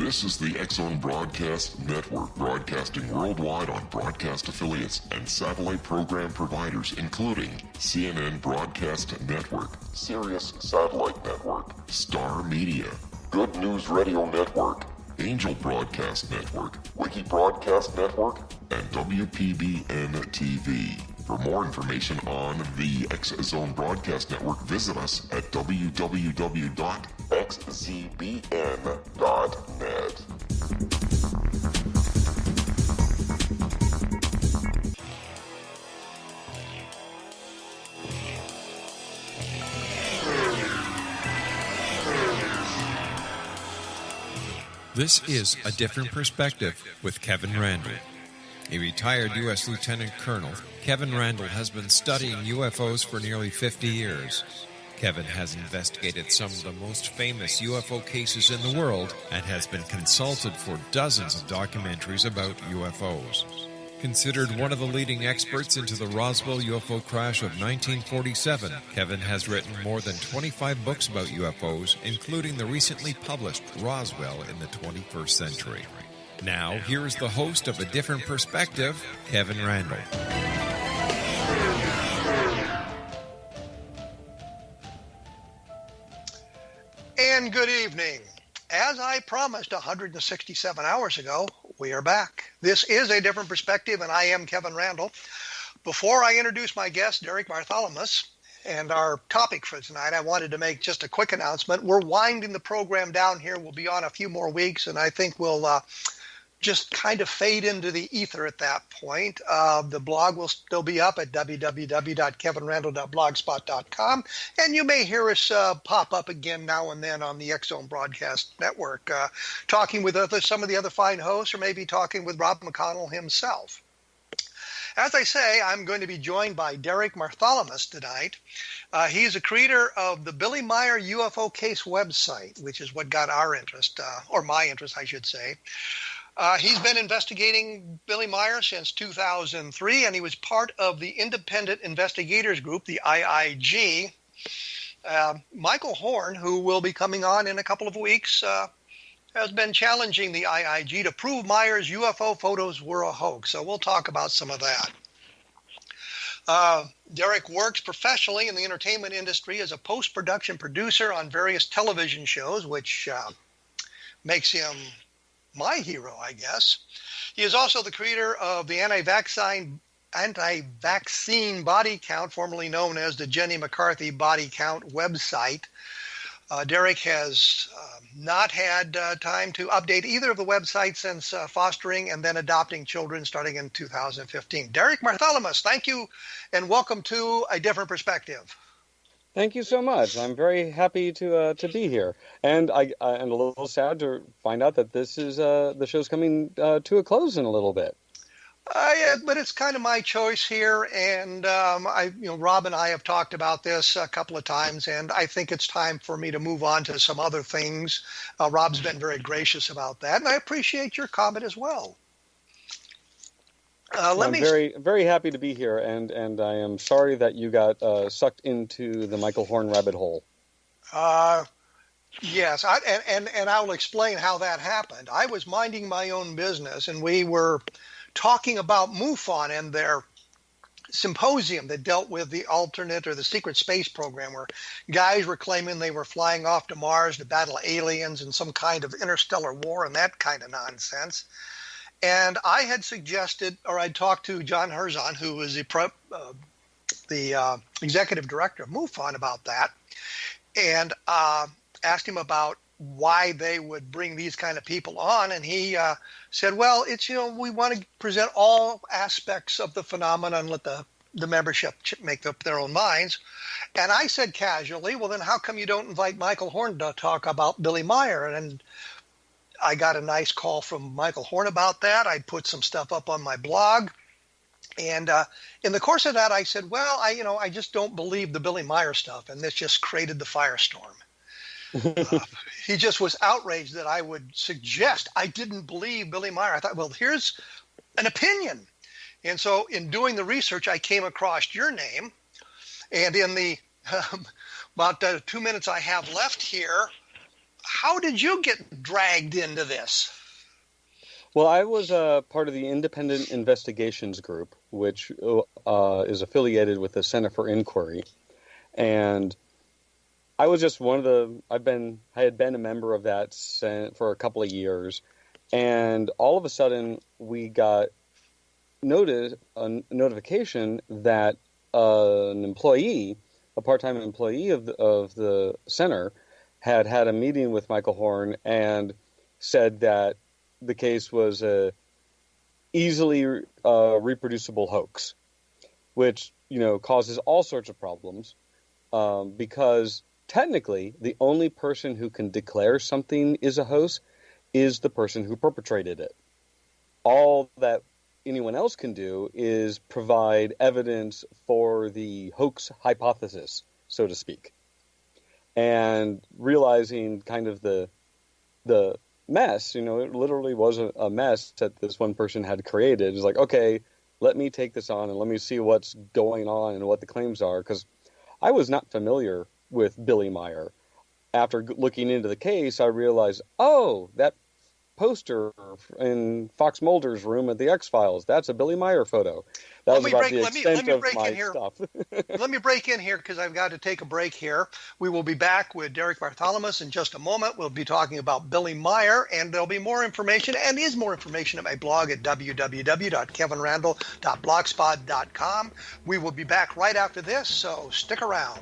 This is the X-Zone Broadcast Network, broadcasting worldwide on broadcast affiliates and satellite program providers, including CNN Broadcast Network, Sirius Satellite Network, Star Media, Good News Radio Network, Angel Broadcast Network, Wiki Broadcast Network, and WPBN TV. For more information on the X-Zone Broadcast Network, visit us at www.xzbn.net. This is A Different Perspective with Kevin Randle. A retired U.S. Lieutenant Colonel, Kevin Randle has been studying UFOs for nearly 50 years. Kevin has investigated some of the most famous UFO cases in the world and has been consulted for dozens of documentaries about UFOs. Considered one of the leading experts into the Roswell UFO crash of 1947, Kevin has written more than 25 books about UFOs, including the recently published Roswell in the 21st Century. Now, here is the host of A Different Perspective, Kevin Randle. And good evening. As I promised 167 hours ago, we are back. This is A Different Perspective, and I am Kevin Randle. Before I introduce my guest, Derek Bartholomaus, and our topic for tonight, I wanted to make just a quick announcement. We're winding the program down here. We'll be on a few more weeks, and I think we'll just kind of fade into the ether at that point. The blog will still be up at www.kevinrandle.blogspot.com, and you may hear us pop up again now and then on the X-Zone Broadcast Network, talking with some of the other fine hosts, or maybe talking with Rob McConnell himself. As I say, I'm going to be joined by Derek Bartholomaus tonight. He's a creator of the Billy Meier UFO case website, which is what got our interest, or my interest, I should say. He's been investigating Billy Meier since 2003, and he was part of the Independent Investigators Group, the IIG. Michael Horn, who will be coming on in a couple of weeks, has been challenging the IIG to prove Meier's UFO photos were a hoax. So we'll talk about some of that. Derek works professionally in the entertainment industry as a post-production producer on various television shows, which makes him my hero, I guess. He is also the creator of the anti-vaccine body count, formerly known as the Jenny McCarthy Body Count website. Derek has not had time to update either of the websites since fostering and then adopting children starting in 2015. Derek Bartholomaus, thank you, and welcome to A Different Perspective. Thank you so much. I'm very happy to be here, and I'm a little sad to find out that this is the show's coming to a close in a little bit. But it's kind of my choice here, and Rob and I have talked about this a couple of times, and I think it's time for me to move on to some other things. Rob's been very gracious about that, and I appreciate your comment as well. I'm very, very happy to be here, and I am sorry that you got sucked into the Michael Horn rabbit hole. Yes, and I'll explain how that happened. I was minding my own business, and we were talking about MUFON and their symposium that dealt with the alternate or the secret space program, where guys were claiming they were flying off to Mars to battle aliens and some kind of interstellar war and that kind of nonsense. And I had suggested, or I'd talked to John Herzon, who was the executive director of MUFON, about that, and asked him about why they would bring these kind of people on. And he said, well, it's, we want to present all aspects of the phenomenon and let the membership make up their own minds. And I said casually, well, then how come you don't invite Michael Horn to talk about Billy Meier? And I got a nice call from Michael Horn about that. I put some stuff up on my blog. And in the course of that, I said, well, I just don't believe the Billy Meier stuff. And this just created the firestorm. He just was outraged that I would suggest I didn't believe Billy Meier. I thought, well, here's an opinion. And so in doing the research, I came across your name. And in the about 2 minutes I have left here, how did you get dragged into this? Well, I was part of the Independent Investigations Group, which is affiliated with the Center for Inquiry, and I was just I had been a member of that for a couple of years, and all of a sudden we got a notification that a part-time employee of the center, had a meeting with Michael Horn and said that the case was a easily reproducible hoax, which causes all sorts of problems because technically the only person who can declare something is a hoax is the person who perpetrated it. All that anyone else can do is provide evidence for the hoax hypothesis, so to speak. And realizing kind of the mess, it literally was a mess that this one person had created. It's like, okay, let me take this on and let me see what's going on and what the claims are, because I was not familiar with Billy Meier. After looking into the case, I realized, that poster in Fox Mulder's room at the X-Files, that's a Billy Meier photo. That was about the extent of my stuff. Let me break in here because I've got to take a break here. We will be back with Derek Bartholomaus in just a moment. We'll be talking about Billy Meier, and there'll be more information, and is more information at my blog at www.kevinrandle.blogspot.com. We will be back right after this, so stick around.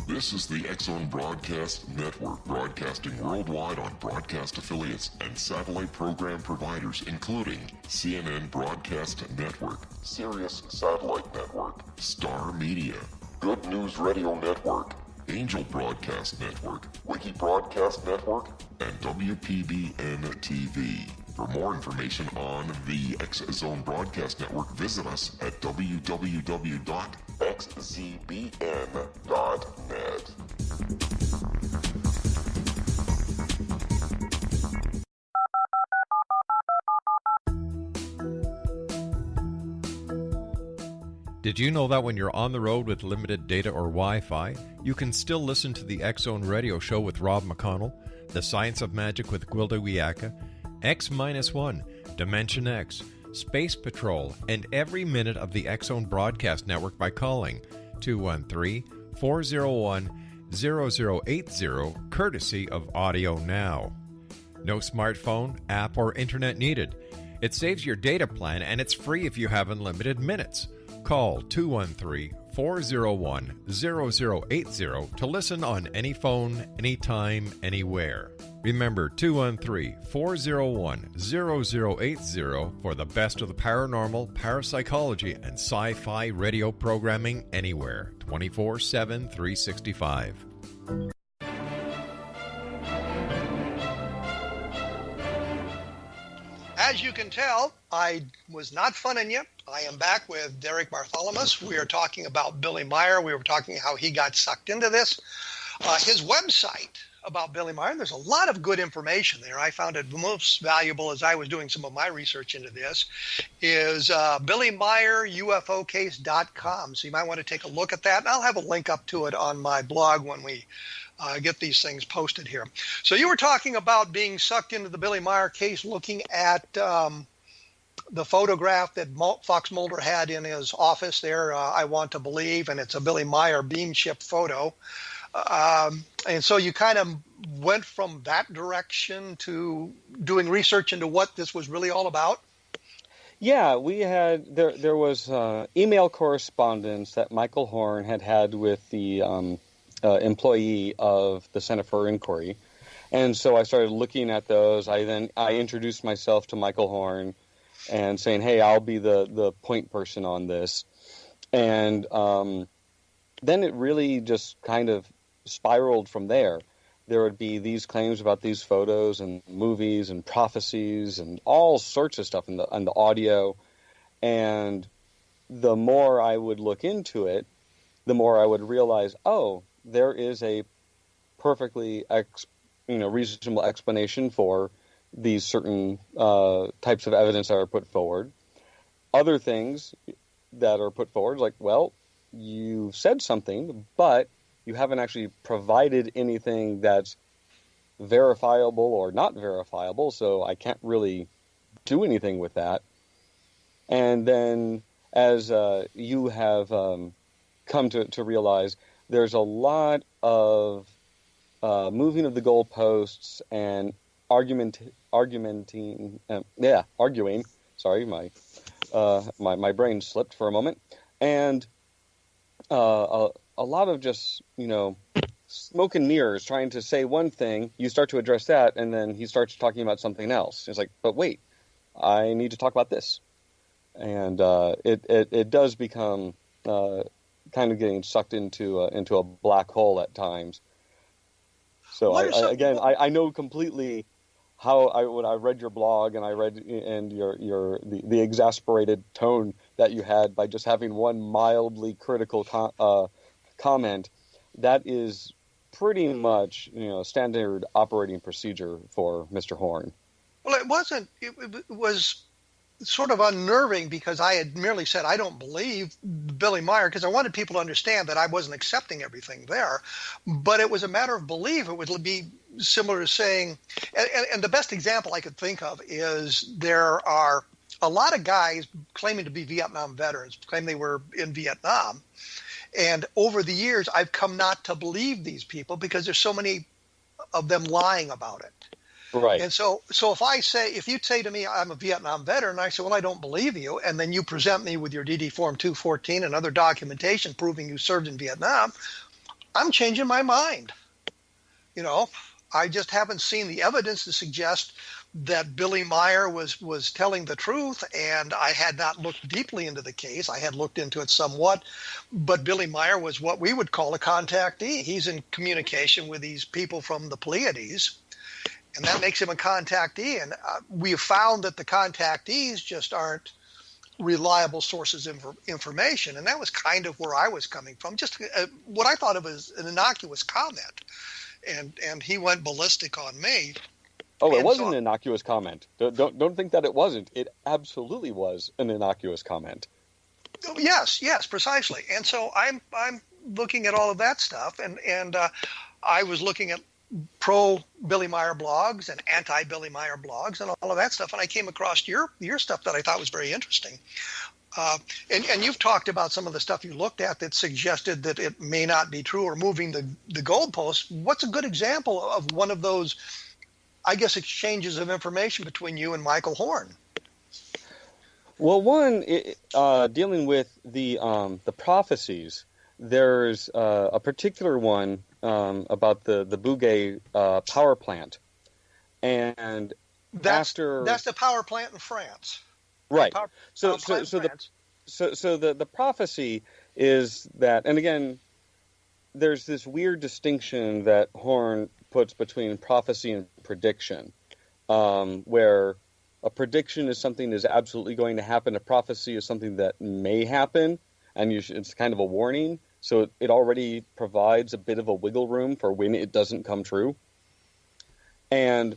This is the X-Zone Broadcast Network, broadcasting worldwide on broadcast affiliates and satellite program providers, including CNN Broadcast Network, Sirius Satellite Network, Star Media, Good News Radio Network, Angel Broadcast Network, Wiki Broadcast Network, and WPBN TV. For more information on the X-Zone Broadcast Network, visit us at www.xzbn.net. Did you know that when you're on the road with limited data or Wi-Fi, you can still listen to the X-Zone Radio Show with Rob McConnell, The Science of Magic with Gwilda Wiyaka, X-1, Dimension X, Space Patrol, and every minute of the X-Zone Broadcast Network by calling 213-401-0080, courtesy of Audio Now. No smartphone, app, or internet needed. It saves your data plan, and it's free if you have unlimited minutes. Call 213-401-0080 to listen on any phone, anytime, anywhere. Remember 213-401-0080 for the best of the paranormal, parapsychology, and sci-fi radio programming anywhere, 24/7, 365. As you can tell, I was not funning you. I am back with Derek Bartholomaus. We are talking about Billy Meier. We were talking how he got sucked into this. His website about Billy Meier, there's a lot of good information there. I found it most valuable as I was doing some of my research into this, is BillyMeierUFOcase.com. So you might want to take a look at that. And I'll have a link up to it on my blog when we get these things posted here. So you were talking about being sucked into the Billy Meier case, looking at the photograph that Fox Mulder had in his office there, I want to believe, and it's a Billy Meier beamship photo. And so you kind of went from that direction to doing research into what this was really all about? Yeah, we had, there was email correspondence that Michael Horn had with the employee of the Center for Inquiry. And so I started looking at those. I introduced myself to Michael Horn and saying, hey, I'll be the point person on this. And then it really just kind of spiraled from there. there would be these claims about these photos and movies and prophecies and all sorts of stuff in the audio. And the more I would look into it, the more I would realize, oh, there is a perfectly reasonable explanation for these certain types of evidence that are put forward. Other things that are put forward, like, well, you've said something, but you haven't actually provided anything that's verifiable or not verifiable, so I can't really do anything with that. And then, as you have come to realize, there's a lot of moving of the goalposts and arguing. Sorry, my brain slipped for a moment, and a lot of just smoke and mirrors, trying to say one thing. You start to address that, and then he starts talking about something else. It's like, but wait, I need to talk about this, and it does become kind of getting sucked into a black hole at times. So I know completely how when I read your blog and I read the exasperated tone that you had by just having one mildly critical comment. That is pretty much standard operating procedure for Mr. Horn. Well, it wasn't. It was sort of unnerving because I had merely said I don't believe Billy Meier, because I wanted people to understand that I wasn't accepting everything there, but it was a matter of belief. It would be similar to saying, and the best example I could think of is there are a lot of guys claiming to be Vietnam veterans, claim they were in Vietnam, and over the years I've come not to believe these people because there's so many of them lying about it. Right. And so if you say to me, I'm a Vietnam veteran, and I say, well, I don't believe you, and then you present me with your DD Form 214 and other documentation proving you served in Vietnam, I'm changing my mind. I just haven't seen the evidence to suggest that Billy Meier was telling the truth, and I had not looked deeply into the case. I had looked into it somewhat, but Billy Meier was what we would call a contactee. He's in communication with these people from the Pleiades, and that makes him a contactee. And we have found that the contactees just aren't reliable sources of information. And that was kind of where I was coming from, just what I thought of as an innocuous comment. And he went ballistic on me. Oh, it wasn't an innocuous comment. Don't think that it wasn't. It absolutely was an innocuous comment. Yes, precisely. And so I'm looking at all of that stuff, and I was looking at pro Billy Meier blogs and anti Billy Meier blogs and all of that stuff, and I came across your stuff that I thought was very interesting. And you've talked about some of the stuff you looked at that suggested that it may not be true or moving the goalposts. What's a good example of one of those, I guess, exchanges of information between you and Michael Horn? Well, one, dealing with the prophecies, there's a particular one about the Bugey power plant, and that's the power plant in France, right? So the prophecy is that, and again, there's this weird distinction that Horn puts between prophecy and prediction, where a prediction is something that is absolutely going to happen. A prophecy is something that may happen, and it's kind of a warning. So it already provides a bit of a wiggle room for when it doesn't come true. And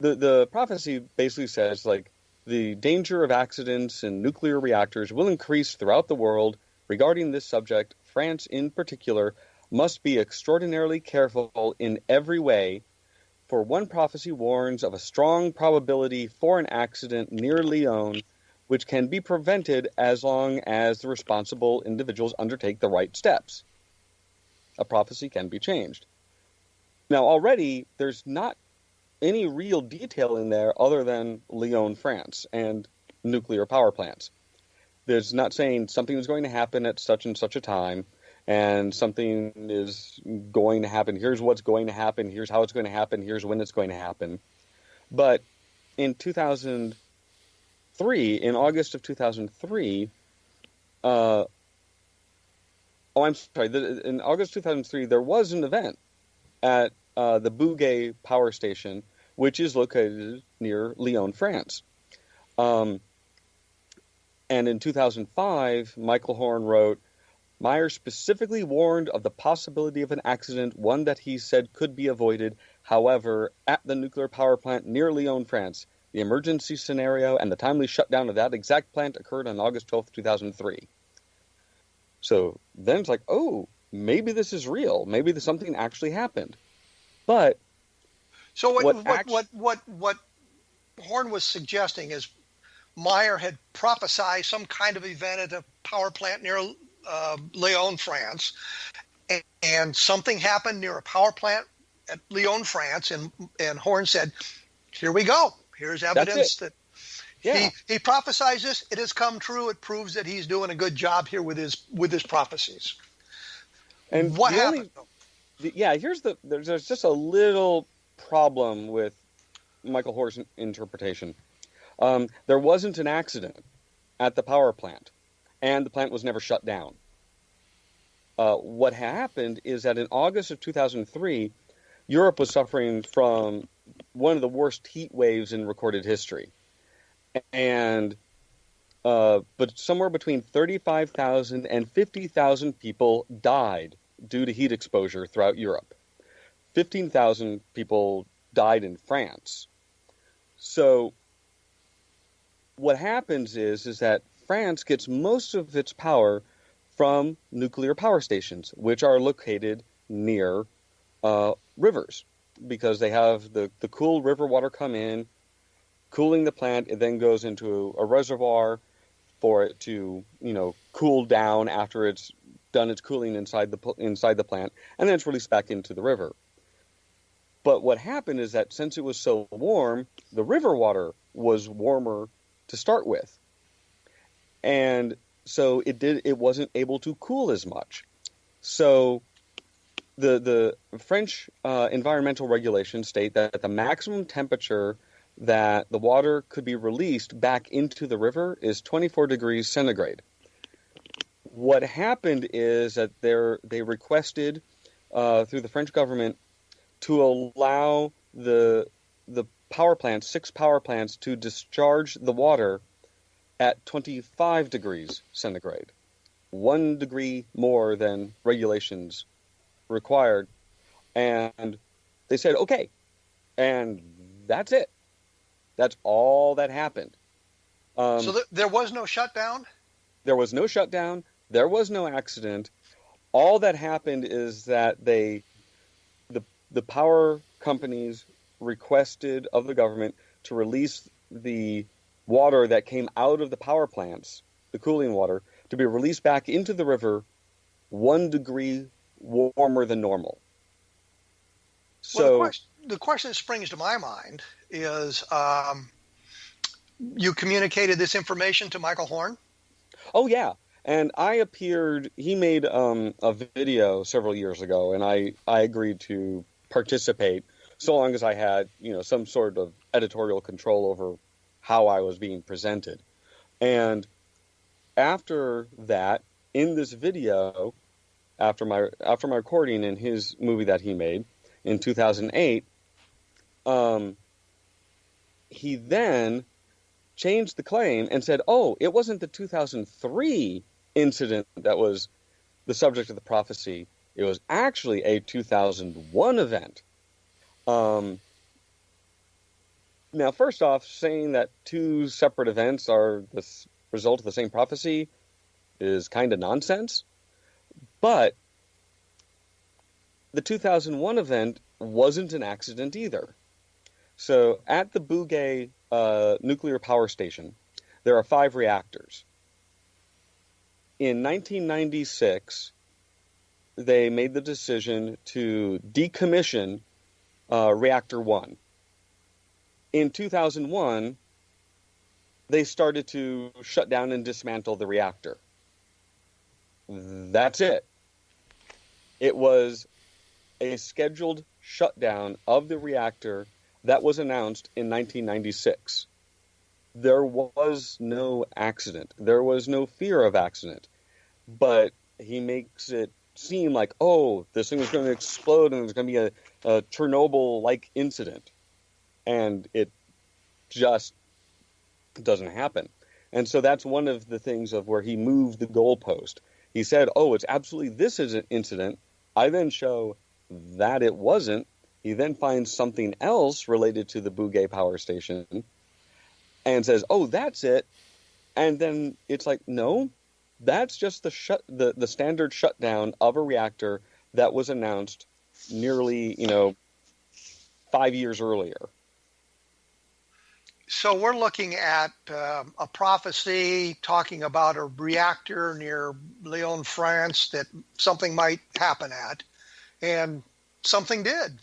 the prophecy basically says, like, the danger of accidents in nuclear reactors will increase throughout the world. Regarding this subject, France in particular must be extraordinarily careful in every way, for one prophecy warns of a strong probability for an accident near Lyon, which can be prevented as long as the responsible individuals undertake the right steps. A prophecy can be changed. Now, already, there's not any real detail in there other than Lyon, France, and nuclear power plants. There's not saying something is going to happen at such and such a time, and something is going to happen. Here's what's going to happen. Here's how it's going to happen. Here's when it's going to happen. But in 2003, in August of 2003, in August 2003, there was an event at the Bouguer power station, which is located near Lyon, France. And in 2005, Michael Horn wrote, Meier specifically warned of the possibility of an accident, one that he said could be avoided. However, at the nuclear power plant near Lyon, France, the emergency scenario and the timely shutdown of that exact plant occurred on August 12th, 2003. So then it's like, oh, maybe this is real. Maybe something actually happened. But so what Horn was suggesting is Meier had prophesied some kind of event at a power plant near Lyon, France, and something happened near a power plant at Lyon, France, and Horn said, "Here we go. Here's evidence that he prophesied this. It has come true. It proves that he's doing a good job here with his prophecies." And what happened? There's just a little problem with Michael Horn's interpretation. There wasn't an accident at the power plant, and the plant was never shut down. What happened is that in August of 2003, Europe was suffering from one of the worst heat waves in recorded history. And but somewhere between 35,000 and 50,000 people died due to heat exposure throughout Europe. 15,000 people died in France. So what happens is that France gets most of its power from nuclear power stations, which are located near rivers, because they have the cool river water come in, cooling the plant. It then goes into a reservoir for it to, cool down after it's done its cooling inside the plant, and then it's released back into the river. But what happened is that since it was so warm, the river water was warmer to start with. And so it wasn't able to cool as much. So the French environmental regulations state that the maximum temperature that the water could be released back into the river is 24 degrees centigrade. What happened is that they requested through the French government to allow the power plants, 6 power plants, to discharge the water at 25 degrees centigrade, 1 degree more than regulations required. And they said, okay. And that's it. That's all that happened. So there was no shutdown? There was no shutdown. There was no accident. All that happened is that the power companies requested of the government to release the water that came out of the power plants, the cooling water, to be released back into the river 1 degree warmer than normal. So well, the question that springs to my mind is, you communicated this information to Michael Horn? Oh, yeah. And he made a video several years ago, and I agreed to participate so long as I had, some sort of editorial control over how I was being presented. And after that, in this video, after my recording in his movie that he made in 2008, he then changed the claim and said, oh, it wasn't the 2003 incident that was the subject of the prophecy. It was actually a 2001 event. Now, first off, saying that 2 separate events are the result of the same prophecy is kind of nonsense. But the 2001 event wasn't an accident either. So at the Bouguer nuclear power station, there are 5 reactors. In 1996, they made the decision to decommission Reactor 1. In 2001, they started to shut down and dismantle the reactor. That's it. It was a scheduled shutdown of the reactor that was announced in 1996. There was no accident. There was no fear of accident. But he makes it seem like, oh, this thing is going to explode and there's going to be a Chernobyl-like incident. And it just doesn't happen. And so that's one of the things of where he moved the goalpost. He said, oh, it's absolutely this is an incident. I then show that it wasn't. He then finds something else related to the Bugey power station and says, oh, that's it. And then it's like, no, that's just the standard shutdown of a reactor that was announced nearly, 5 years earlier. So we're looking at a prophecy talking about a reactor near Lyon, France, that something might happen at, and something did.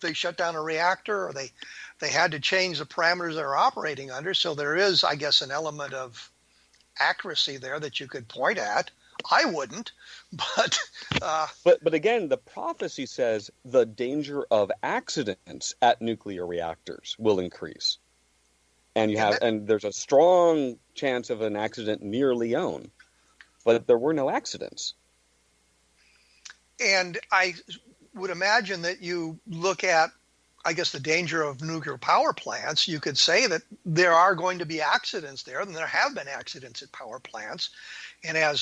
They shut down a reactor, or they had to change the parameters they're operating under. So there is, I guess, an element of accuracy there that you could point at. I wouldn't, but but again, the prophecy says the danger of accidents at nuclear reactors will increase. And and there's a strong chance of an accident near Lyon, but there were no accidents. And I would imagine that you look at, I guess, the danger of nuclear power plants. You could say that there are going to be accidents there, and there have been accidents at power plants. And I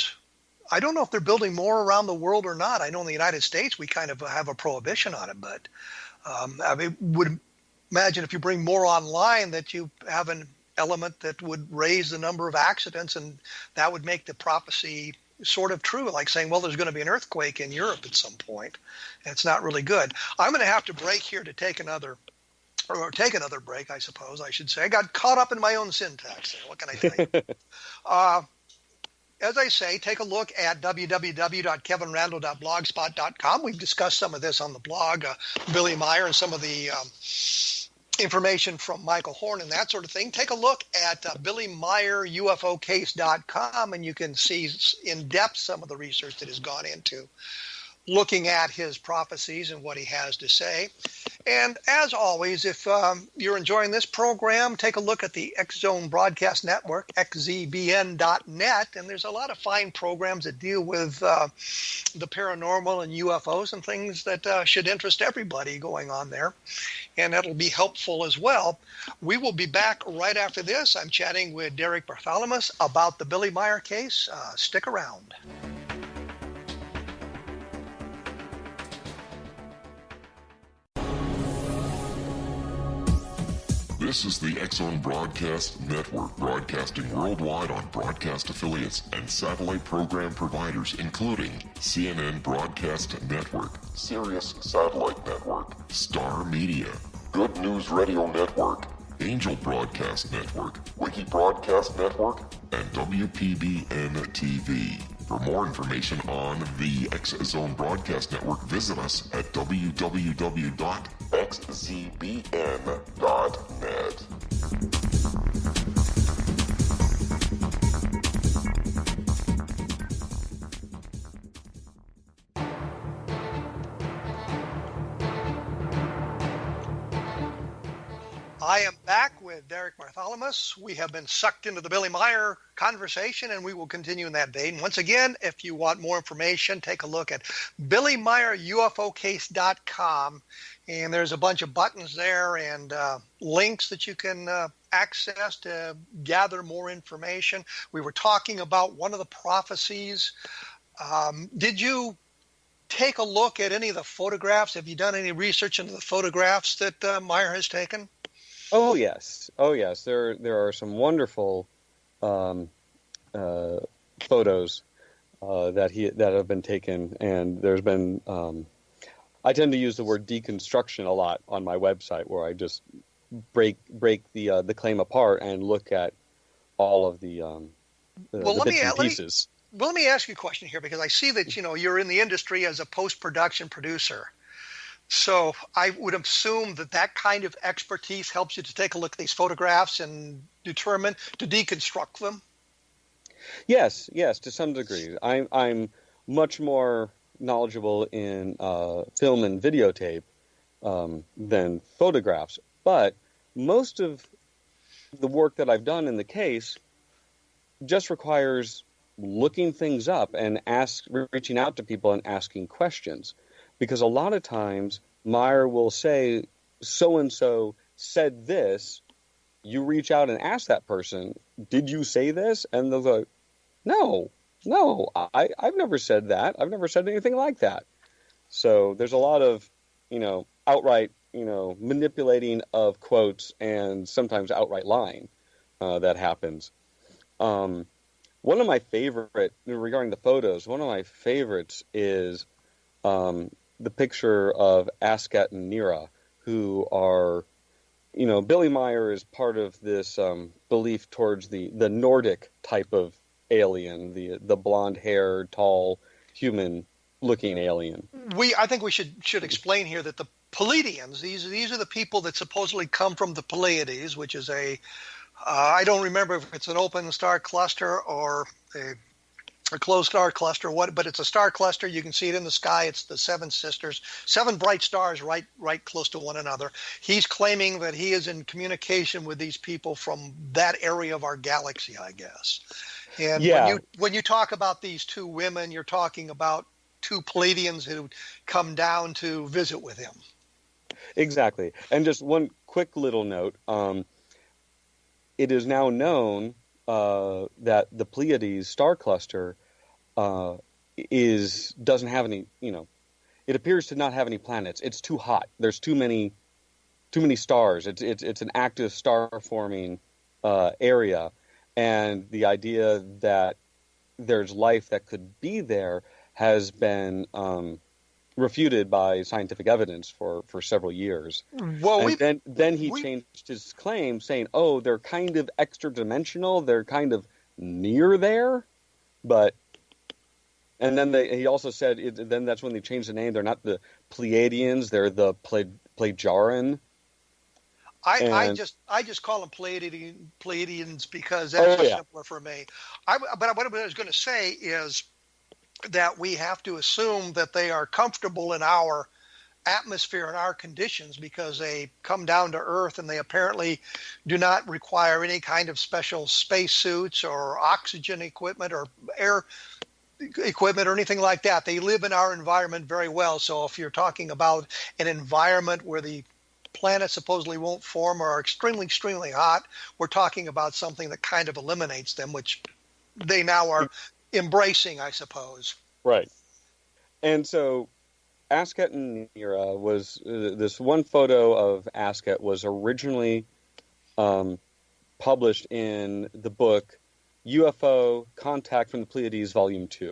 don't know if they're building more around the world or not. I know in the United States we kind of have a prohibition on it, but would imagine if you bring more online that you have an element that would raise the number of accidents, and that would make the prophecy sort of true, like saying, well, there's going to be an earthquake in Europe at some point. And it's not really good. I'm going to have to break here to take another break, I suppose I should say. I got caught up in my own syntax there. What can I tell you? As I say, take a look at www.kevinrandle.blogspot.com. We've discussed some of this on the blog, Billy Meier and some of the information from Michael Horn and that sort of thing. Take a look at BillyMeierUFOcase.com, and you can see in depth some of the research that has gone into looking at his prophecies and what he has to say. And as always, if you're enjoying this program, take a look at the X Zone Broadcast Network, xzbn.net, and there's a lot of fine programs that deal with the paranormal and UFOs and things that should interest everybody going on there, and that'll be helpful as well. We will be back right after this. I'm chatting with Derek Bartholomaus about the Billy Meier case. Stick around. This is the X Zone Broadcast Network, broadcasting worldwide on broadcast affiliates and satellite program providers, including CNN Broadcast Network, Sirius Satellite Network, Star Media, Good News Radio Network, Angel Broadcast Network, Wiki Broadcast Network, and WPBN TV. For more information on the X Zone Broadcast Network, visit us at www.xzbn.net. I am back with Derek Bartholomaus. We have been sucked into the Billy Meier conversation, and we will continue in that vein. Once again, if you want more information, take a look at BillyMeierUFOcase.com, and there's a bunch of buttons there and links that you can access to gather more information. We were talking about one of the prophecies. Did you take a look at any of the photographs? Have you done any research into the photographs that Meier has taken? Oh yes. There are some wonderful photos that have been taken, and there's been. I tend to use the word deconstruction a lot on my website, where I just break the claim apart and look at all of the bits and pieces. Well, let me ask you a question here, because I see that you're in the industry as a post-production producer. So I would assume that kind of expertise helps you to take a look at these photographs and determine to deconstruct them. Yes, to some degree. I'm much more knowledgeable in film and videotape than photographs, but most of the work that I've done in the case just requires looking things up and reaching out to people and asking questions. Because a lot of times Meier will say, so-and-so said this. You reach out and ask that person, did you say this? And they'll go, no, I've never said that. I've never said anything like that. So there's a lot of, outright, manipulating of quotes and sometimes outright lying that happens. One of my favorite, regarding the photos, one of my favorites is the picture of Askat and Nira, who are, Billy Meier is part of this belief towards the Nordic type of alien, the blonde hair, tall, human looking alien. I think we should explain here that the Pleiadians, these are the people that supposedly come from the Pleiades, which is I don't remember if it's an open star cluster or a closed star cluster, but it's a star cluster. You can see it in the sky. It's the seven sisters, seven bright stars right close to one another. He's claiming that he is in communication with these people from that area of our galaxy, I guess. And when you talk about these two women, you're talking about two Pleiadians who come down to visit with him. Exactly. And just one quick little note. It is now known that the Pleiades star cluster doesn't have any, it appears to not have any planets. It's too hot. There's too many stars. It's an active star forming area, and the idea that there's life that could be there has been refuted by scientific evidence for several years. Well, then he changed his claim, saying, "Oh, they're kind of extra-dimensional. They're kind of near there," and then he also said, then that's when they changed the name. They're not the Pleiadians; they're the Pleiadians. I just call them Pleiadians because that's simpler for me. But what I was going to say is that we have to assume that they are comfortable in our atmosphere and our conditions because they come down to Earth and they apparently do not require any kind of special space suits or oxygen equipment or air equipment or anything like that. They live in our environment very well. So if you're talking about an environment where the planets supposedly won't form or are extremely, extremely hot, we're talking about something that kind of eliminates them, which they now are embracing, I suppose. Right. And so Askat and Nira was this one photo of Askat was originally published in the book UFO Contact from the Pleiades Volume 2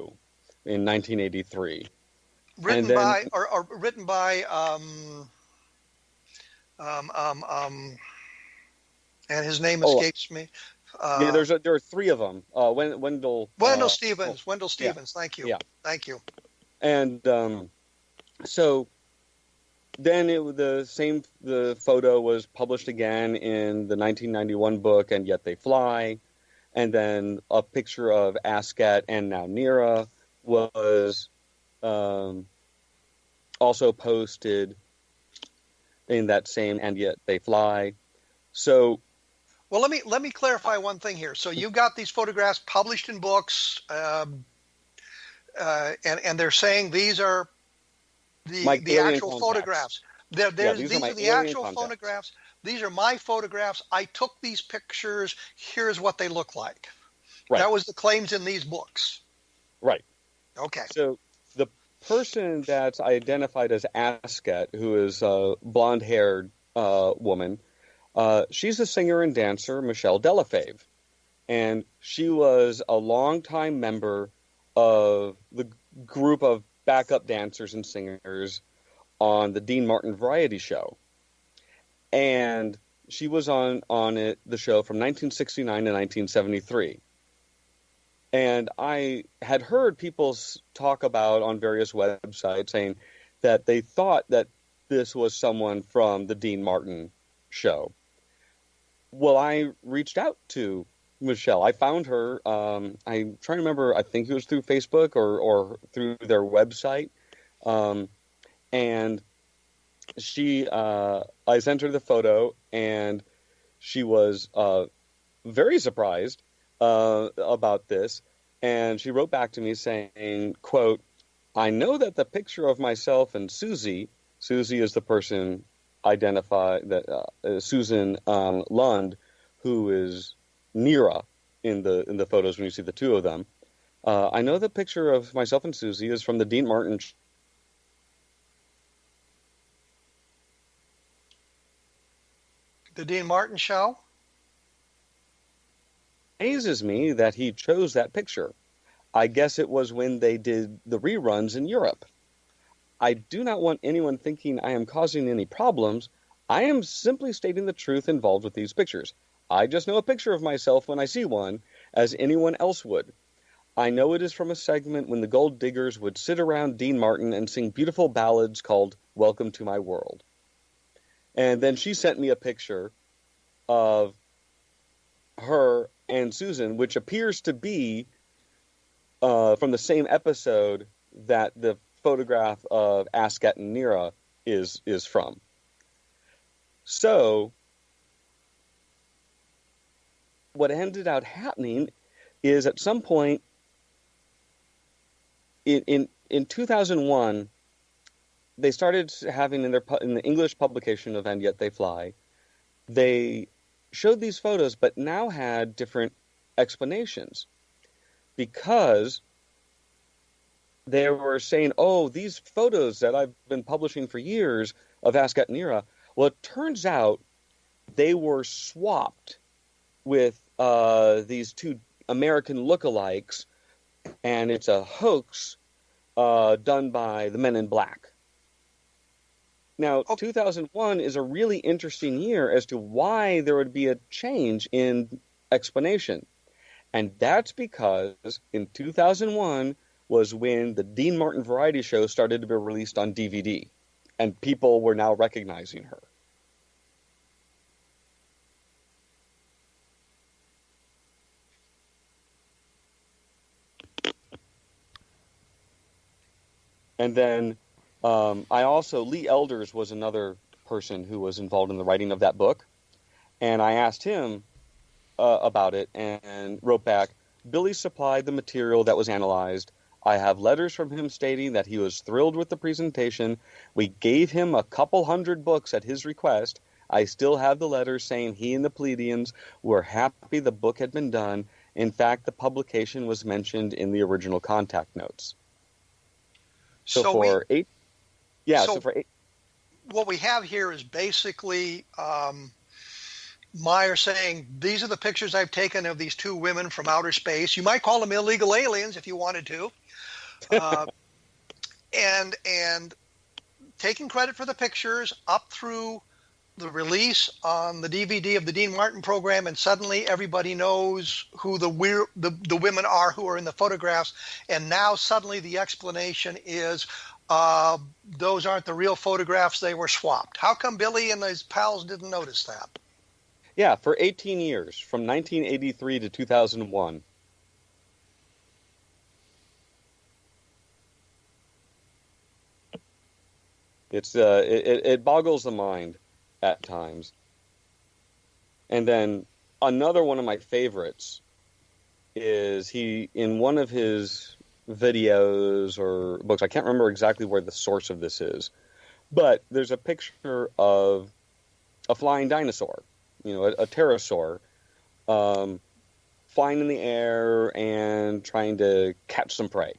in 1983. Written by and his name escapes me. There are three of them. Wendell Stevens. Wendell Stevens. Yeah. Thank you. Yeah. Thank you. And so then the photo was published again in the 1991 book, And Yet They Fly. And then a picture of Askat and now Nira was also posted in that same And Yet They Fly. So, well, let me clarify one thing here. So you've got these photographs published in books, and they're saying these are the actual photographs. These are the actual photographs. These are my photographs. I took these pictures. Here's what they look like. Right. That was the claims in these books. Right. Okay. So the person that's identified as Askat, who is a blonde-haired woman, she's a singer and dancer, Michelle Delafave. And she was a longtime member of the group of backup dancers and singers on the Dean Martin Variety Show. And she was on the show from 1969 to 1973. And I had heard people talk about on various websites saying that they thought that this was someone from the Dean Martin show. Well, I reached out to Michelle. I found her. I'm trying to remember. I think it was through Facebook or through their website. And she, I sent her the photo, and she was very surprised about this. And she wrote back to me saying, quote, "I know that the picture of myself and Susie is the person identified, that Susan Lund, who is Nira in the photos when you see the two of them. I know the picture of myself and Susie is from the Dean Martin." The Dean Martin show? Amazes me that he chose that picture. I guess it was when they did the reruns in Europe. I do not want anyone thinking I am causing any problems. I am simply stating the truth involved with these pictures. I just know a picture of myself when I see one, as anyone else would. I know it is from a segment when the gold diggers would sit around Dean Martin and sing beautiful ballads called Welcome to My World. And then she sent me a picture of her and Susan, which appears to be from the same episode that the photograph of Askat and Nira is from. So what ended up happening is at some point in 2001, they started having in the English publication of And Yet They Fly, they showed these photos, but now had different explanations, because they were saying, oh, these photos that I've been publishing for years of Askat and Nira, well, it turns out they were swapped with these two American lookalikes, and it's a hoax done by the Men in Black. Now, 2001 is a really interesting year as to why there would be a change in explanation. And that's because in 2001 was when the Dean Martin variety show started to be released on DVD, and people were now recognizing her. And then Lee Elders was another person who was involved in the writing of that book. And I asked him about it and wrote back, Billy supplied the material that was analyzed. I have letters from him stating that he was thrilled with the presentation. We gave him a couple hundred books at his request. I still have the letters saying he and the Pleiadians were happy the book had been done. In fact, the publication was mentioned in the original contact notes. What we have here is basically Meier saying, these are the pictures I've taken of these two women from outer space. You might call them illegal aliens if you wanted to. And taking credit for the pictures up through the release on the DVD of the Dean Martin program, and suddenly everybody knows who the women are who are in the photographs. And now suddenly the explanation is those aren't the real photographs, they were swapped. How come Billy and his pals didn't notice that? Yeah, for 18 years, from 1983 to 2001. It boggles the mind at times. And then another one of my favorites is in one of his videos or books, I can't remember exactly where the source of this is, but there's a picture of a flying dinosaur, a pterosaur, flying in the air and trying to catch some prey.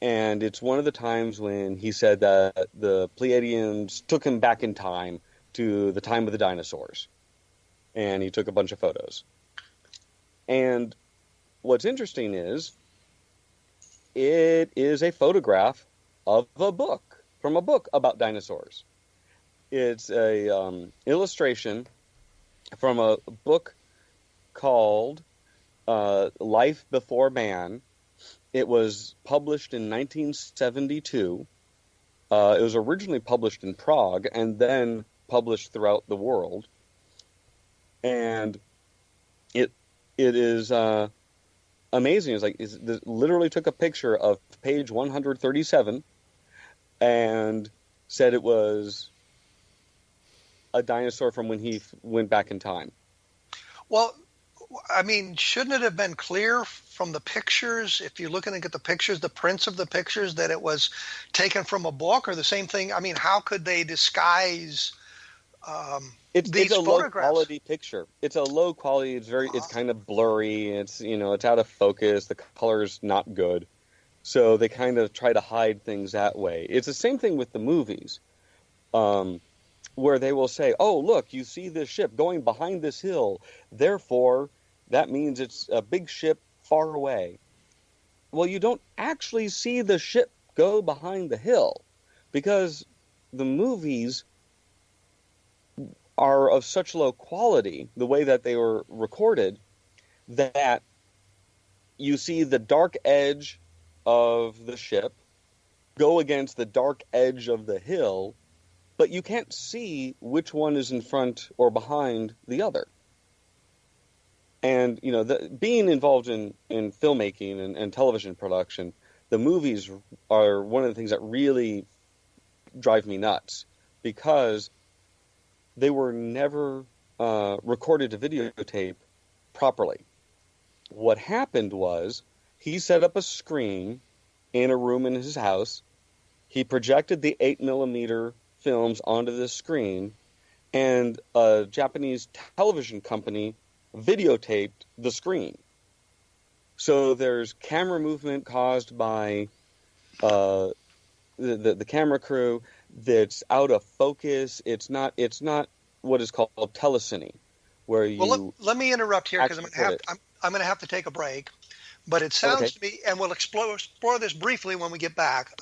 And it's one of the times when he said that the Pleiadians took him back in time to the time of the dinosaurs. And he took a bunch of photos. And what's interesting is it is a photograph of a book, from a book about dinosaurs. It's a illustration from a book called Life Before Man. It was published in 1972. It was originally published in Prague and then published throughout the world. And it is amazing. It literally took a picture of page 137 and said it was a dinosaur from when he went back in time. Well, I mean, shouldn't it have been clear from the pictures, if you're looking at the pictures, the prints of the pictures, that it was taken from a book, or the same thing? I mean, how could they disguise It's these a low photographs? quality picture. It's a low quality. It's kind of blurry. It's it's out of focus. The color's not good, so they kind of try to hide things that way. It's the same thing with the movies, where they will say, "Oh, look, you see this ship going behind this hill. Therefore, that means it's a big ship far away." Well, you don't actually see the ship go behind the hill, because the movies are of such low quality, the way that they were recorded, that you see the dark edge of the ship go against the dark edge of the hill, but you can't see which one is in front or behind the other. And, being involved in filmmaking and television production, the movies are one of the things that really drive me nuts, because they were never recorded to videotape properly. What happened was, he set up a screen in a room in his house. He projected the 8mm films onto the screen, and a Japanese television company videotaped the screen. So there's camera movement caused by the camera crew that's out of focus. It's not what is called telecine, where you. Well, let me interrupt here, because I'm going to have to take a break. But it sounds to me, and we'll explore this briefly when we get back.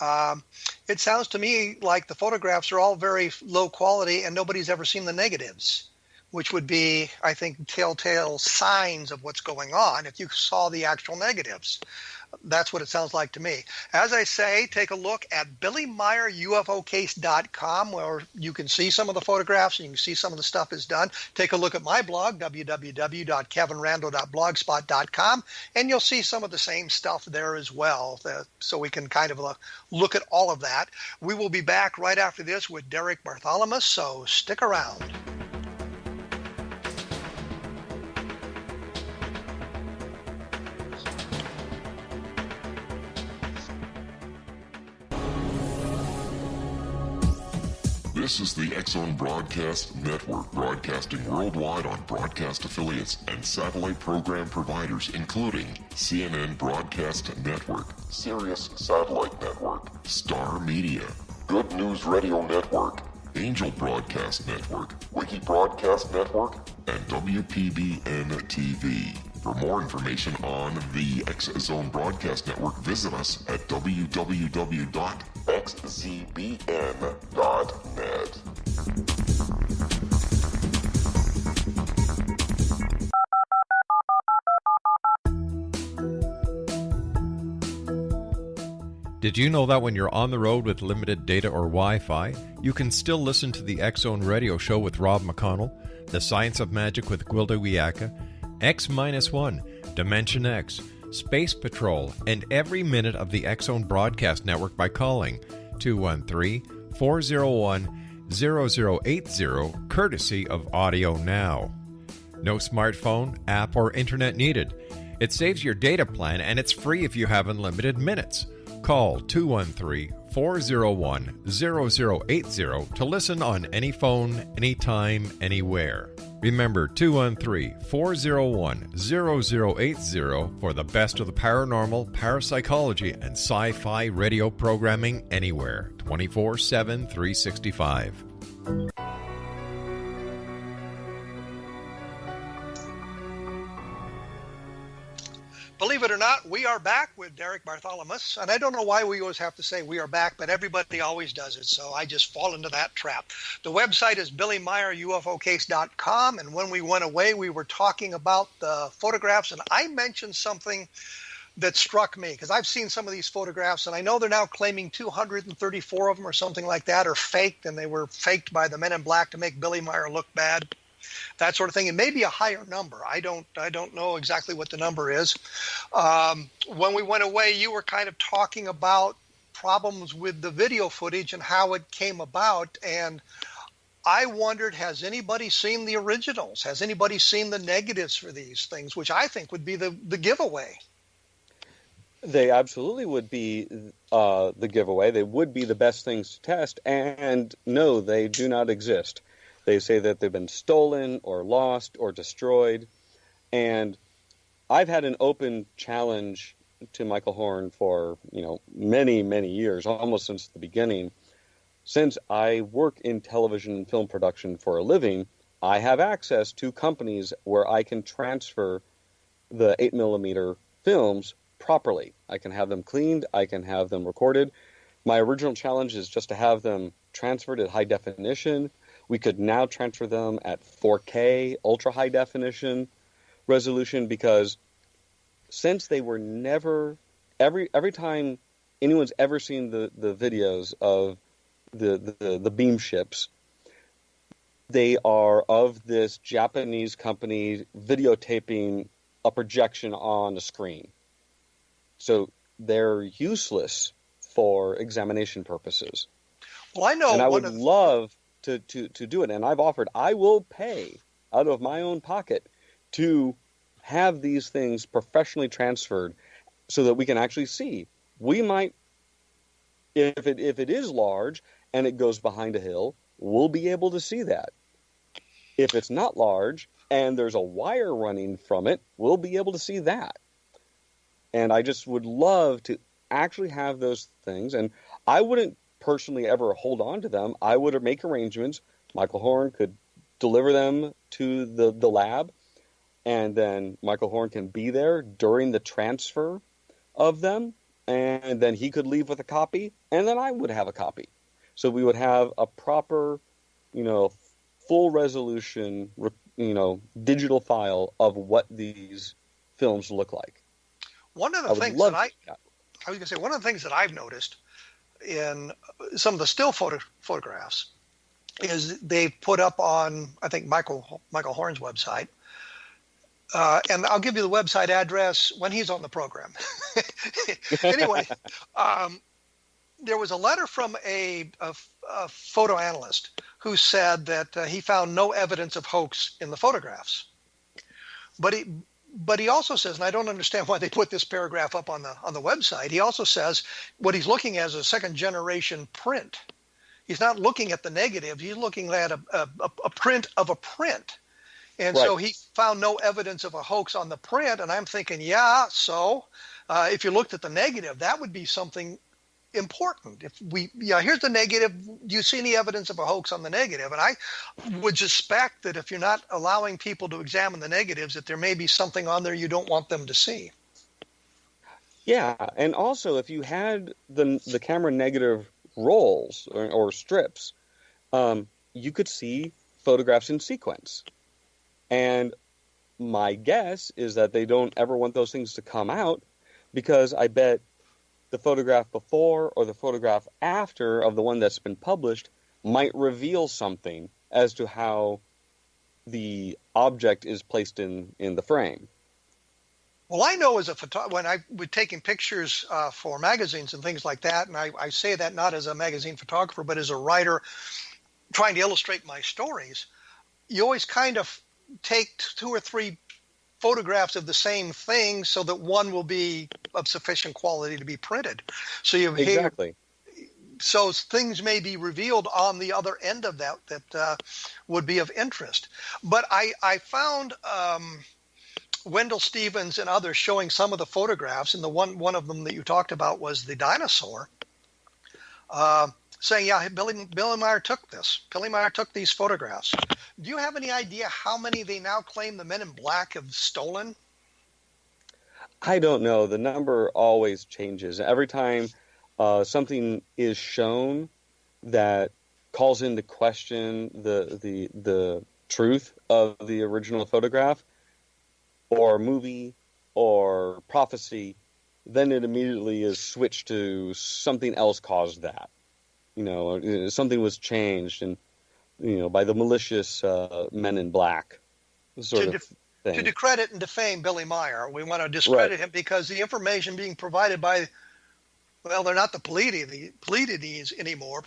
It sounds to me like the photographs are all very low quality, and nobody's ever seen the negatives, which would be, I think, telltale signs of what's going on if you saw the actual negatives. That's what it sounds like to me. As I say, take a look at BillyMeierUFOcase.com, where you can see some of the photographs and you can see some of the stuff is done. Take a look at my blog, www.kevinrandle.blogspot.com, and you'll see some of the same stuff there as well. So we can kind of look at all of that. We will be back right after this with Derek Bartholomaus, so stick around. This is the X-Zone Broadcast Network, broadcasting worldwide on broadcast affiliates and satellite program providers, including CNN Broadcast Network, Sirius Satellite Network, Star Media, Good News Radio Network, Angel Broadcast Network, Wiki Broadcast Network, and WPBN TV. For more information on the X-Zone Broadcast Network, visit us at www.xzbn.net. Did you know that when you're on the road with limited data or Wi-Fi, you can still listen to the X-Zone Radio Show with Rob McConnell, The Science of Magic with Gwilda Wiyaka, X-1, Dimension X, Space Patrol, and every minute of the X-Zone Broadcast Network by calling 213-401-0080, courtesy of Audio Now. No smartphone, app, or internet needed. It saves your data plan, and it's free if you have unlimited minutes. Call 213-401-0080 to listen on any phone, anytime, anywhere. Remember, 213-401-0080 for the best of the paranormal, parapsychology, and sci-fi radio programming anywhere, 24/7, 365. Believe it or not, we are back with Derek Bartholomaus, and I don't know why we always have to say we are back, but everybody always does it, so I just fall into that trap. The website is BillyMeierUFOcase.com, and when we went away, we were talking about the photographs, and I mentioned something that struck me, because I've seen some of these photographs, and I know they're now claiming 234 of them or something like that are faked, and they were faked by the Men in Black to make Billy Meier look bad. That sort of thing. It may be a higher number. I don't know exactly what the number is. When we went away, you were kind of talking about problems with the video footage and how it came about. And I wondered, has anybody seen the originals? Has anybody seen the negatives for these things, which I think would be the giveaway? They absolutely would be the giveaway. They would be the best things to test. And no, they do not exist. They say that they've been stolen or lost or destroyed. And I've had an open challenge to Michael Horn for, many, many years, almost since the beginning. Since I work in television and film production for a living, I have access to companies where I can transfer the 8mm films properly. I can have them cleaned. I can have them recorded. My original challenge is just to have them transferred at high definition. We could now transfer them at 4K, ultra high definition resolution, because since they were never, every time anyone's ever seen the videos of the beam ships, they are of this Japanese company videotaping a projection on a screen. So they're useless for examination purposes. Well, I know. And I would love to do it. And I've offered, I will pay out of my own pocket to have these things professionally transferred so that we can actually see. We might, if it is large and it goes behind a hill, we'll be able to see that. If it's not large and there's a wire running from it, we'll be able to see that. And I just would love to actually have those things. And I wouldn't personally ever hold on to them. I would make arrangements. Michael Horn could deliver them to the lab, and then Michael Horn can be there during the transfer of them, and then he could leave with a copy, and then I would have a copy. So we would have a proper, full resolution, digital file of what these films look like. One of the things that I was going to say, one of the things that I've noticed in some of the still photographs is they've put up on, I think, Michael Horn's website. And I'll give you the website address when he's on the program. Anyway, there was a letter from a photo analyst who said that he found no evidence of hoax in the photographs. But he also says, and I don't understand why they put this paragraph up on the website. He also says what he's looking at is a second generation print. He's not looking at the negative. He's looking at a print of a print. And right. So he found no evidence of a hoax on the print. And I'm thinking, so if you looked at the negative, that would be something important. Here's the negative. Do you see any evidence of a hoax on the negative? And I would suspect that if you're not allowing people to examine the negatives, that there may be something on there you don't want them to see. Yeah, and also if you had the camera negative rolls or strips, you could see photographs in sequence. And my guess is that they don't ever want those things to come out, because I bet the photograph before or the photograph after of the one that's been published might reveal something as to how the object is placed in the frame. Well, I know as a when I was taking pictures for magazines and things like that, and I say that not as a magazine photographer, but as a writer trying to illustrate my stories, you always kind of take 2 or 3 photographs of the same thing so that one will be of sufficient quality to be printed. So exactly. So things may be revealed on the other end of that would be of interest. But I found Wendell Stevens and others showing some of the photographs, and the one of them that you talked about was the dinosaur, saying, Billy Meier took this. Billy Meier took these photographs. Do you have any idea how many they now claim the Men in Black have stolen? I don't know. The number always changes. Every time something is shown that calls into question the truth of the original photograph or movie or prophecy, then it immediately is switched to something else caused that. Something was changed, and by the malicious Men in Black sort of thing. To discredit and defame Billy Meier, we want to discredit him because the information being provided by, they're not the Pleiades anymore.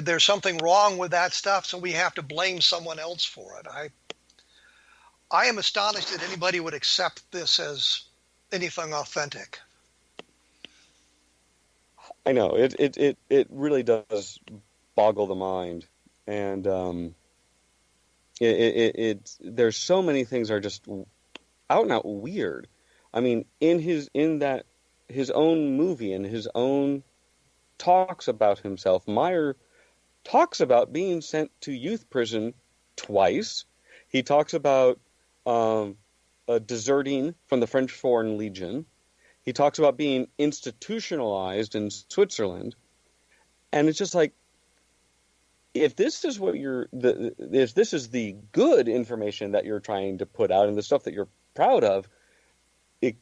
there's something wrong with that stuff, so we have to blame someone else for it. I am astonished that anybody would accept this as anything authentic. I know it really does boggle the mind, and there's so many things are just out and out weird. I mean, in his own movie and his own talks about himself, Meier talks about being sent to youth prison twice. He talks about deserting from the French Foreign Legion. He talks about being institutionalized in Switzerland. And it's just like, if this is what if this is the good information that you're trying to put out and the stuff that you're proud of, it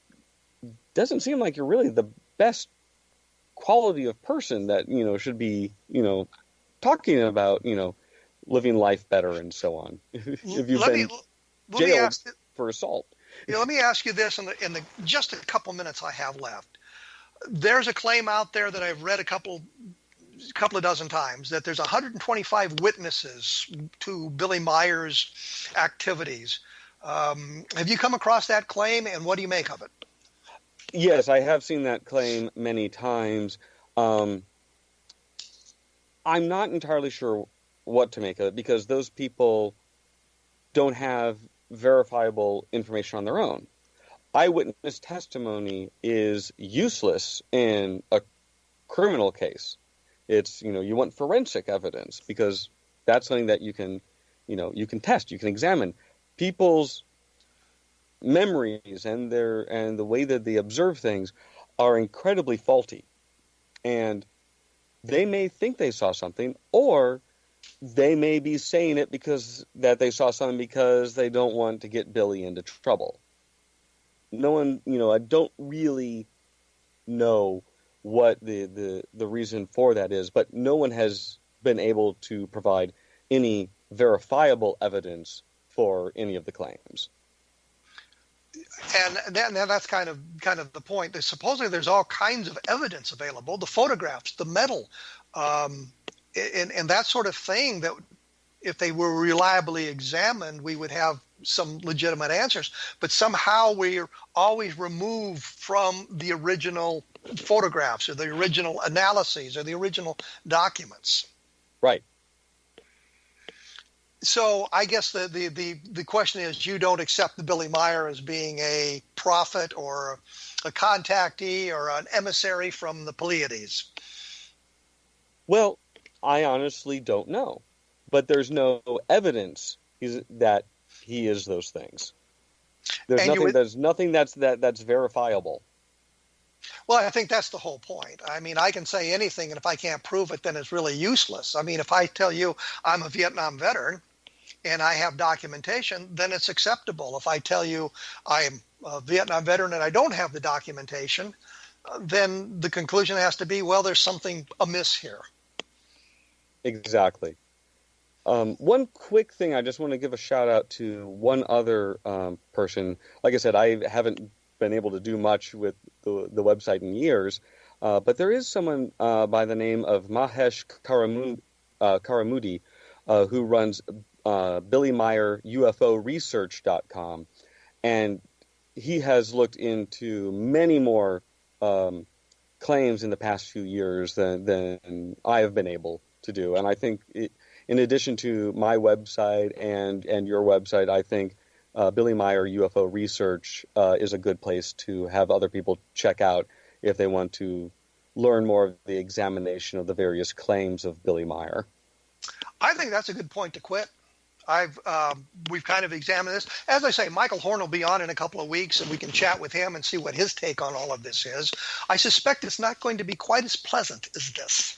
doesn't seem like you're really the best quality of person that, should be, talking about, living life better and so on. If you've been jailed for assault. Let me ask you this in the just a couple minutes I have left. There's a claim out there that I've read a couple of dozen times that there's 125 witnesses to Billy Meier's activities. Have you come across that claim, and what do you make of it? Yes, I have seen that claim many times. I'm not entirely sure what to make of it, because those people don't have verifiable information on their own. Eyewitness testimony is useless in a criminal case. It's, you want forensic evidence, because that's something that you can test, you can examine. People's memories and the way that they observe things are incredibly faulty. And they may think they saw something, or they may be saying it because that they saw something because they don't want to get Billy into trouble. No one, I don't really know what the reason for that is, but no one has been able to provide any verifiable evidence for any of the claims. And that's kind of the point. Supposedly there's all kinds of evidence available, the photographs, the metal, and that sort of thing, that if they were reliably examined, we would have some legitimate answers. But somehow we're always removed from the original photographs or the original analyses or the original documents. Right. So I guess the question is, you don't accept the Billy Meier as being a prophet or a contactee or an emissary from the Pleiades? Well, I honestly don't know, but there's no evidence that he is those things. There's nothing that's verifiable. Well, I think that's the whole point. I mean, I can say anything, and if I can't prove it, then it's really useless. I mean, if I tell you I'm a Vietnam veteran and I have documentation, then it's acceptable. If I tell you I'm a Vietnam veteran and I don't have the documentation, then the conclusion has to be, well, there's something amiss here. Exactly. One quick thing, I just want to give a shout out to one other person. Like I said, I haven't been able to do much with the website in years, but there is someone by the name of Mahesh Karamudi who runs Billy Meier UFOresearch.com, and he has looked into many more claims in the past few years than I have been able to do. And I think in addition to my website and your website, I think Billy Meier UFO Research is a good place to have other people check out if they want to learn more of the examination of the various claims of Billy Meier. I think that's a good point to quit. We've kind of examined this. As I say, Michael Horn will be on in a couple of weeks, and we can chat with him and see what his take on all of this is. I suspect it's not going to be quite as pleasant as this.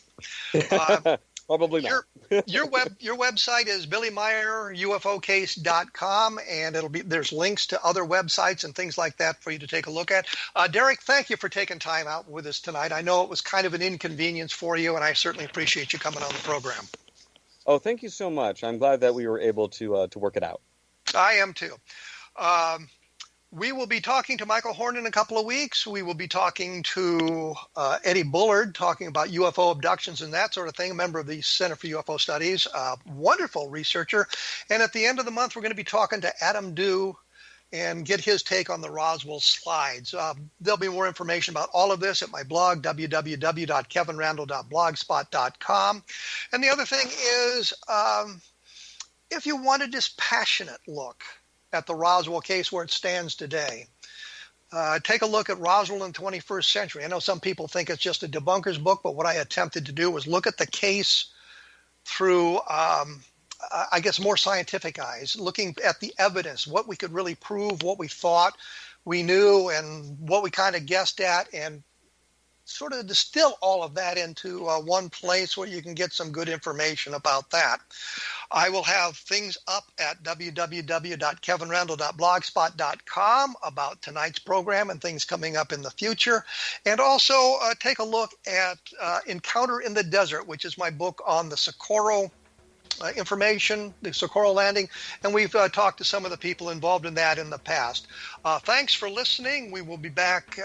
Probably not. Your website is BillyMeierUFOcase.com, and there's links to other websites and things like that for you to take a look at. Derek, thank you for taking time out with us tonight. I know it was kind of an inconvenience for you, and I certainly appreciate you coming on the program. Oh, thank you so much. I'm glad that we were able to work it out. I am too. We will be talking to Michael Horn in a couple of weeks. We will be talking to Eddie Bullard, talking about UFO abductions and that sort of thing, a member of the Center for UFO Studies, a wonderful researcher. And at the end of the month, we're going to be talking to Adam Dew and get his take on the Roswell slides. There'll be more information about all of this at my blog, www.kevinrandle.blogspot.com. And the other thing is, if you want a dispassionate look at the Roswell case where it stands today, take a look at Roswell in the 21st century. I know some people think it's just a debunker's book, but what I attempted to do was look at the case through, I guess, more scientific eyes, looking at the evidence, what we could really prove, what we thought we knew, and what we kind of guessed at, and sort of distill all of that into one place where you can get some good information about that. I will have things up at www.kevinrandle.blogspot.com about tonight's program and things coming up in the future. And also take a look at Encounter in the Desert, which is my book on the Socorro information, the Socorro landing, and we've talked to some of the people involved in that in the past. Thanks for listening. We will be back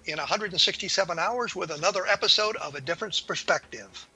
in 167 hours with another episode of A Different Perspective.